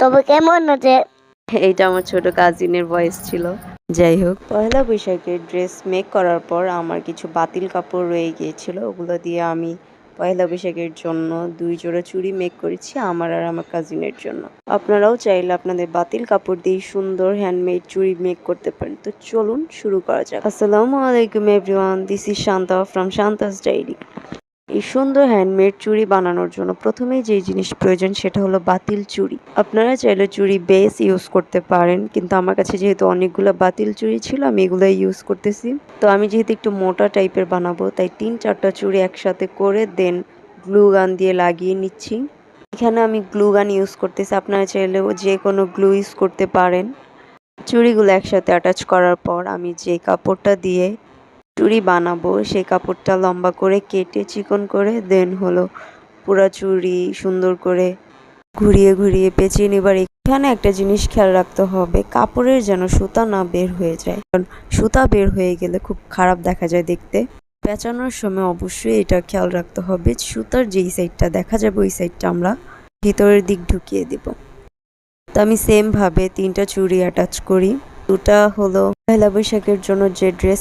তবে কেমন আছে? এইটা আমার ছোট কাজিনের ভয়েস ছিল। যাই হোক, পয়লা বৈশাখের ড্রেস মেক করার পর আমার কিছু বাতিল কাপড় রয়ে গিয়েছিল, ওগুলো দিয়ে আমি পয়লা বৈশাখের জন্য 2 জোড়া চুড়ি মেক করেছি আমার আর আমার কাজিনের জন্য। আপনারাও চাইলে আপনাদের বাতিল কাপড় দিয়ে সুন্দর হ্যান্ডমেড চুড়ি মেক করতে পারেন। তো চলুন শুরু করা যাক। আসসালামু আলাইকুম everyone, this is Shanta from Shanta's diary. এই সুন্দর হ্যান্ডমেড চুড়ি বানানোর জন্য প্রথমেই যে জিনিস প্রয়োজন সেটা হলো বাতিল চুড়ি। আপনারা চাইলে চুড়ি বেস ইউজ করতে পারেন, কিন্তু আমার কাছে যেহেতু অনেকগুলো বাতিল চুড়ি ছিল আমি এগুলাই ইউজ করতেছি। তো আমি যেহেতু একটু মোটা টাইপের বানাবো তাই 3-4টা চুড়ি একসাথে করে দেন গ্লু গান দিয়ে লাগিয়ে নিচ্ছি। এখানে আমি গ্লু গান ইউজ করতেছি, আপনারা চাইলেও যে কোনো গ্লু ইউজ করতে পারেন। চুড়িগুলো একসাথে অ্যাটাচ করার পর আমি যে কাপড়টা দিয়ে চুড়ি বানাবো সেই কাপড়টা লম্বা করে কেটে চিকন করে দেন হলো পুরা চুড়ি সুন্দর করে ঘুরিয়ে ঘুরিয়ে পেঁচিয়ে নেবার। এখানে একটা জিনিস খেয়াল রাখতে হবে, কাপড়ের যেন সুতা না বের হয়ে যায়, কারণ সুতা বের হয়ে গেলে খুব খারাপ দেখা যায় দেখতে। পেঁচানোর সময় অবশ্যই এটা খেয়াল রাখতে হবে, সুতার যেই সাইডটা দেখা যাবে ওই সাইডটা আমরা ভিতরের দিক ঢুকিয়ে দেব। তো আমি সেম ভাবে 3টা চুড়ি অ্যাটাচ করি। দুটা হলো পয়লা বৈশাখের জন্য যে ড্রেস